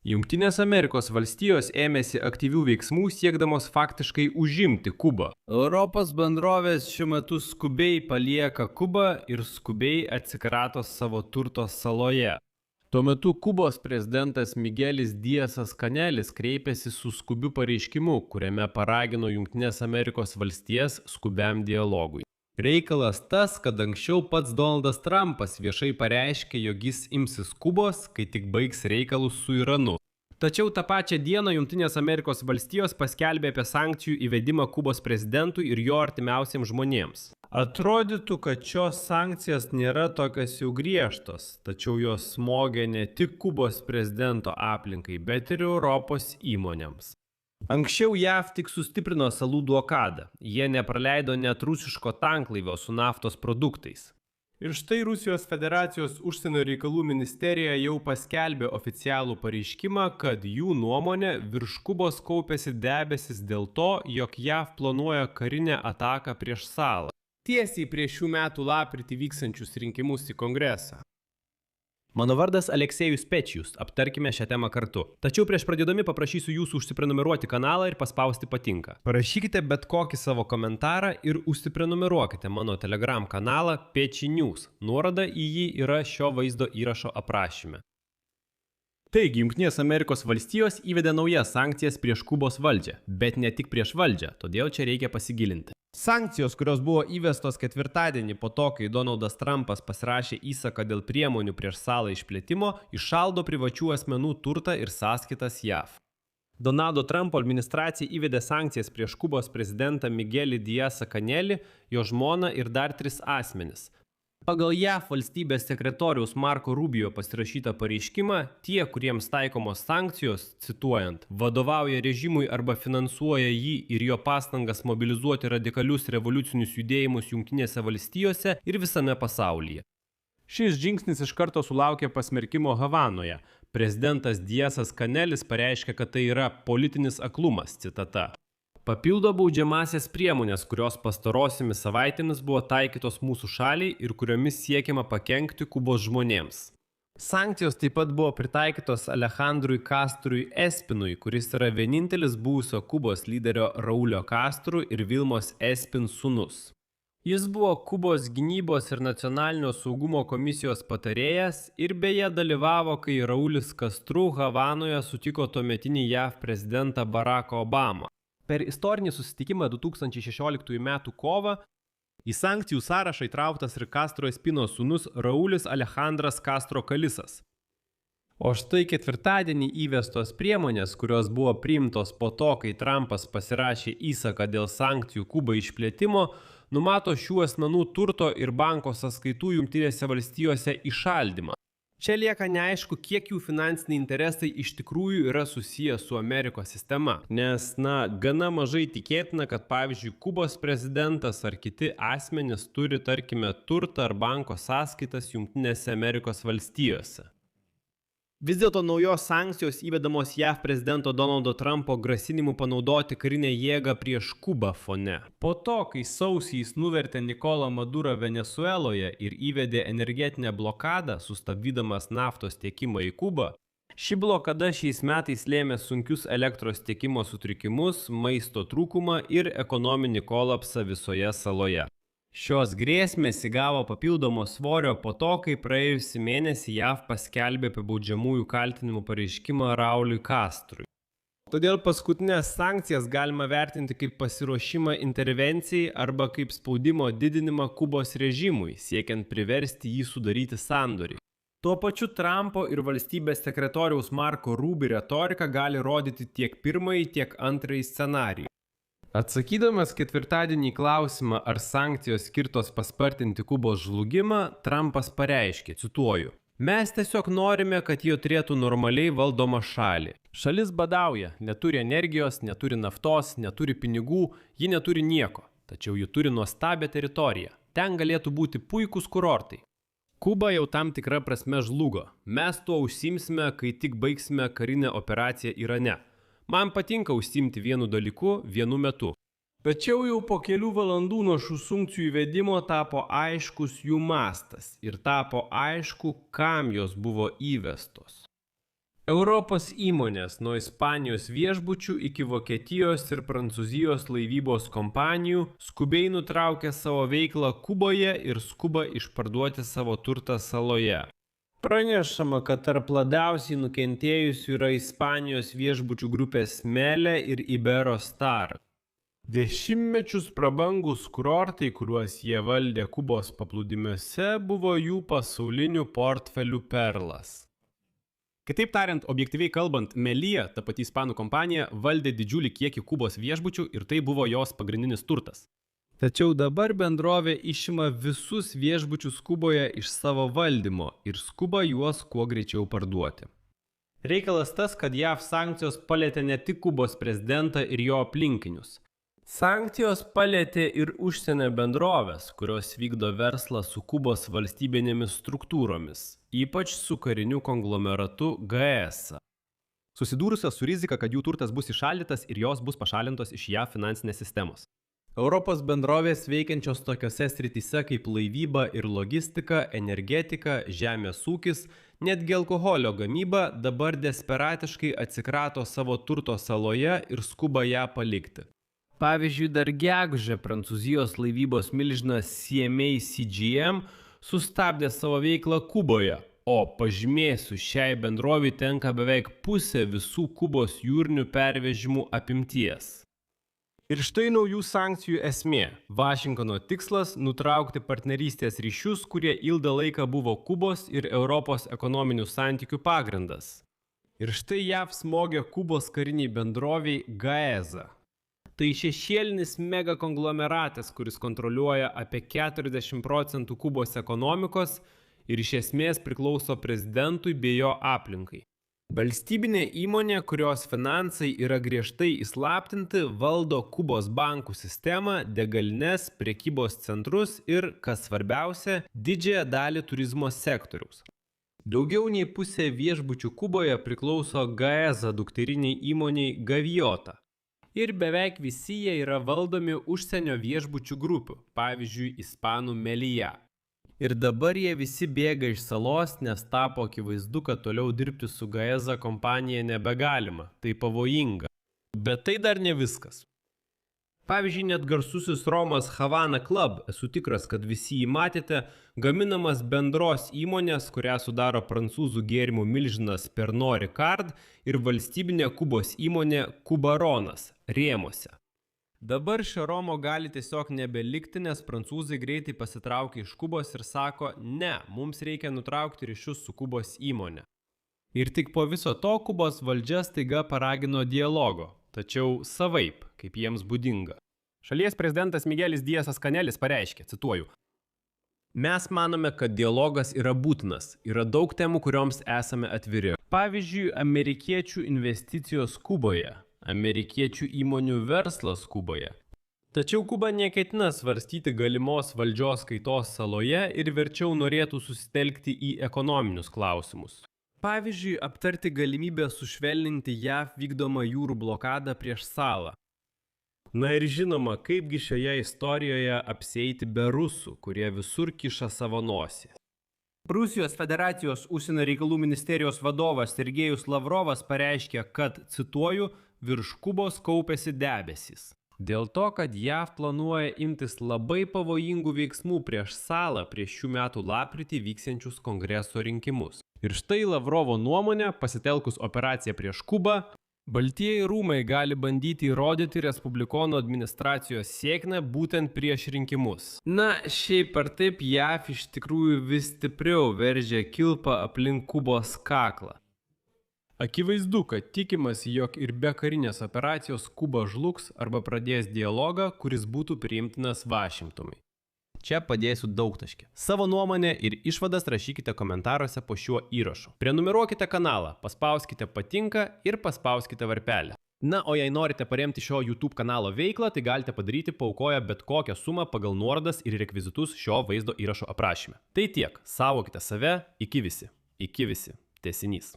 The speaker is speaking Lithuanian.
Jungtinės Amerikos valstijos ėmėsi aktyvių veiksmų siekdamos faktiškai užimti Kubą. Europos bendrovės šiuo metu skubiai palieka Kubą ir skubiai atsikrato savo turto saloje. Tuo metu Kubos prezidentas Miguelis Diasas Kanelis kreipėsi su skubiu pareiškimu, kuriame paragino Jungtinės Amerikos valstijas skubiam dialogui. Reikalas tas, kad anksčiau pats Donaldas Trumpas viešai pareiškė, jog jis imsis Kubos, kai tik baigs reikalus su Iranu. Tačiau tą pačią dieną Jungtinės Amerikos valstijos paskelbė apie sankcijų įvedimą Kubos prezidentui ir jo artimiausiems žmonėms. Atrodytų, kad šios sankcijos nėra tokios jau griežtos, tačiau jos smogia ne tik Kubos prezidento aplinkai, bet ir Europos įmonėms. Anksčiau JAV tik sustiprino salų blokadą, jie nepraleido net rusiško tanklaivio su naftos produktais. Ir štai Rusijos federacijos užsienio reikalų ministerija jau paskelbė oficialų pareiškimą, kad jų nuomonė virš Kubos kaupėsi debesis dėl to, jog JAV planuoja karinę ataką prieš salą. Tiesiai prieš šių metų lapkritį vykstančius rinkimus į Kongresą. Mano vardas Aleksejus Pečijus, aptarkime šią temą kartu. Tačiau prieš pradėdami paprašysiu jūsų užsiprenumeruoti kanalą ir paspausti patinka. Parašykite bet kokį savo komentarą ir užsiprenumeruokite mano Telegram kanalą Peči News. Nuoroda į jį yra šio vaizdo įrašo aprašyme. Taigi, Jungtinės Amerikos valstijos įvedė naujas sankcijas prieš Kubos valdžią, bet ne tik prieš valdžią, todėl čia reikia pasigilinti. Sankcijos, kurios buvo įvestos ketvirtadienį po to, kai Donaldas Trumpas pasirašė įsaką dėl priemonių prieš salą išplėtimo, įšaldo privačių asmenų turtą ir sąskaitas JAV. Donaldo Trumpo administracija įvedė sankcijas prieš Kubos prezidentą Miguelį Diasą Kanelį, jo žmoną ir dar 3 asmenis. Pagal JAV valstybės sekretoriaus Marco Rubio pasirašytą pareiškimą, tie, kuriems taikomos sankcijos, cituojant, vadovauja režimui arba finansuoja jį ir jo pastangas mobilizuoti radikalius revoliucinius judėjimus Jungtinėse valstijose ir visame pasaulyje. Šis žingsnis iš karto sulaukė pasmerkimo Havanoje. Prezidentas Diasas Kanelis pareiškė, kad tai yra politinis aklumas, citata. Papildo baudžiamąsias priemonės, kurios pastarosiamis savaitėmis buvo taikytos mūsų šaliai ir kuriomis siekiama pakenkti Kubos žmonėms. Sankcijos taip pat buvo pritaikytos Alejandrui Castrui Espinui, kuris yra vienintelis buvusio Kubos lyderio Raulio Castro ir Vilmos Espin sūnus. Jis buvo Kubos gynybos ir nacionalinio saugumo komisijos patarėjas ir beje dalyvavo, kai Raulis Castro Havanoje sutiko tuometinį JAV prezidentą Baracką Obamą. Per istorinį susitikimą 2016 m. kovą į sankcijų sąrašą įtrauktas ir Castro Espino sūnus Raulis Alejandras Castro Kalisas. O štai ketvirtadienį įvestos priemonės, kurios buvo priimtos po to, kai Trumpas pasirašė įsaką dėl sankcijų Kubai išplėtimo, numato šių asmenų turto ir banko sąskaitų Jungtinėse valstijose įšaldymą. Čia lieka neaišku, kiek jų finansiniai interesai iš tikrųjų yra susiję su Amerikos sistema, nes, gana mažai tikėtina, kad, pavyzdžiui, Kubos prezidentas ar kiti asmenys turi, tarkime, turtą ar banko sąskaitas Jungtinėse Amerikos valstijose. Vis dėlto naujos sankcijos įvedamos JAV prezidento Donaldo Trumpo grasinimų panaudoti karinę jėgą prieš Kubą fone. Po to, kai sausį jis nuvertė Nicolą Madurą Venesueloje ir įvedė energetinę blokadą, sustabdydamas naftos tiekimą į Kubą, ši blokada šiais metais lėmė sunkius elektros tiekimo sutrikimus, maisto trūkumą ir ekonominį kolapsą visoje saloje. Šios grėsmės įgavo papildomo svorio po to, kai praėjusį mėnesį JAV paskelbė apie baudžiamųjų kaltinimų pareiškimą Rauliui Castrui. Todėl paskutinės sankcijas galima vertinti kaip pasiruošimą intervencijai arba kaip spaudimo didinimą Kubos režimui, siekiant priversti jį sudaryti sandorį. Tuo pačiu Trumpo ir valstybės sekretoriaus Marco Rubio retorika gali rodyti tiek pirmąjį, tiek antrąjį scenarijų. Atsakydamas ketvirtadienį į klausimą, ar sankcijos skirtos paspartinti Kubos žlugimą, Trumpas pareiškė, cituoju, mes tiesiog norime, kad jie turėtų normaliai valdomą šalį. Šalis badauja, neturi energijos, neturi naftos, neturi pinigų, ji neturi nieko, tačiau ji turi nuostabią teritoriją. Ten galėtų būti puikūs kurortai. Kuba jau tam tikra prasme žlugo. Mes tuo užsimsime, kai tik baigsime karinę operaciją Irane. Man patinka užsiimti vienu dalyku vienu metu. Tačiau jau po kelių valandų nuo šių sankcijų įvedimo tapo aiškus jų mastas ir tapo aišku, kam jos buvo įvestos. Europos įmonės nuo Ispanijos viešbučių iki Vokietijos ir Prancūzijos laivybos kompanijų skubiai nutraukė savo veiklą Kuboje ir skuba išparduoti savo turtą saloje. Pranešama, kad tarp labiausiai nukentėjusių yra Ispanijos viešbučių grupės Mele ir Iberostar. Dešimtmečius prabangus kurortai, kuriuos jie valdė Kubos paplūdimiuose, buvo jų pasaulinių portfelių perlas. Kitaip tariant, objektyviai kalbant, Melia, ta pati ispanų kompanija, valdė didžiulį kiekį Kubos viešbučių ir tai buvo jos pagrindinis turtas. Tačiau dabar bendrovė išima visus viešbučius Kuboje iš savo valdymo ir skuba juos kuo greičiau parduoti. Reikalas tas, kad JAV sankcijos palėtė ne tik Kubos prezidentą ir jo aplinkinius. Sankcijos palėtė ir užsienio bendrovės, kurios vykdo verslą su Kubos valstybinėmis struktūromis, ypač su kariniu konglomeratu GS. Susidūrusios su rizika, kad jų turtas bus įšaldytas ir jos bus pašalintos iš JAV finansinės sistemos. Europos bendrovės veikiančios tokiose srityse kaip laivyba ir logistika, energetika, žemės ūkis, netgi alkoholio gamyba dabar desperatiškai atsikrato savo turto saloje ir skuba ją palikti. Pavyzdžiui, dar gegužę Prancūzijos laivybos milžinas CMA CGM sustabdė savo veiklą Kuboje, o pažymėsiu, šiai bendrovei tenka beveik pusė visų Kubos jūrinių pervežimų apimties. Ir štai naujų sankcijų esmė. Vašingtono tikslas – nutraukti partnerystės ryšius, kurie ilgą laiką buvo Kubos ir Europos ekonominių santykių pagrindas. Ir štai JAV smogė Kubos kariniai bendroviai GAESA. Tai šešėlinis megakonglomeratas, kuris kontroliuoja apie 40% Kubos ekonomikos ir iš esmės priklauso prezidentui bei jo aplinkai. Valstybinė įmonė, kurios finansai yra griežtai įslaptinti, valdo Kubos bankų sistemą, degalines, prekybos centrus ir, kas svarbiausia, didžiąją dalį turizmo sektoriaus. Daugiau nei pusė viešbučių Kuboje priklauso GAESA dukteriniai įmoniai Gaviota. Ir beveik visi jie yra valdomi užsienio viešbučių grupių, pavyzdžiui, ispanų Melia. Ir dabar jie visi bėga iš salos, nes tapo akivaizdu, kad toliau dirbti su GAESA kompanija nebegalima, tai pavojinga. Bet tai dar ne viskas. Pavyzdžiui, net garsusis Romos Havana Club, esu tikras, kad visi jį matėte, gaminamas bendros įmonės, kurią sudaro prancūzų gėrimų milžinas Pernod Ricard ir valstybinė Kubos įmonė Kubaronas, Rėmuose. Dabar šio Romo gali tiesiog nebelikti, nes prancūzai greitai pasitraukia iš Kubos ir sako, ne, mums reikia nutraukti ryšius su Kubos įmonė. Ir tik po viso to Kubos valdžia staiga paragino dialogo, tačiau savaip, kaip jiems būdinga. Šalies prezidentas Miguelis Díazas Canelis pareiškė, cituoju, mes manome, kad dialogas yra būtinas, yra daug temų, kurioms esame atviri. Pavyzdžiui, amerikiečių investicijos Kuboje. Amerikiečių įmonių verslas Kuboje. Tačiau Kuba neketina svarstyti galimos valdžios kaitos saloje ir verčiau norėtų susitelkti į ekonominius klausimus. Pavyzdžiui, aptarti galimybę sušvelninti JAV vykdomą jūrų blokadą prieš salą. Na ir žinoma, kaipgi šioje istorijoje apsieiti be rusų, kurie visur kiša savo nosį. Rusijos federacijos užsienio reikalų ministerijos vadovas Sergejus Lavrovas pareiškė, kad, cituoju, virš Kubos kaupėsi debesys. Dėl to, kad JAV planuoja imtis labai pavojingų veiksmų prieš salą prieš šių metų lapkritį vyksiančius kongreso rinkimus. Ir štai Lavrovo nuomonė, pasitelkus operaciją prieš Kubą, Baltieji rūmai gali bandyti įrodyti respublikonų administracijos sėkmę būtent prieš rinkimus. Na, šiaip ar taip JAV iš tikrųjų vis stipriau veržia kilpą aplink Kubos kaklą. Akivaizdu, kad tikimasi, jog ir be karinės operacijos Kuba žlugs arba pradės dialogą, kuris būtų priimtinas Vašingtonui. Čia padėsiu daugtaškį. Savo nuomonę ir išvadas rašykite komentaruose po šiuo įrašu. Prenumeruokite kanalą, paspauskite patinka ir paspauskite varpelę. Na, o jei norite paremti šio YouTube kanalo veiklą, tai galite padaryti paaukoję bet kokią sumą pagal nuorodas ir rekvizitus šio vaizdo įrašo aprašyme. Tai tiek, saugokite save, iki visi, tęsinys.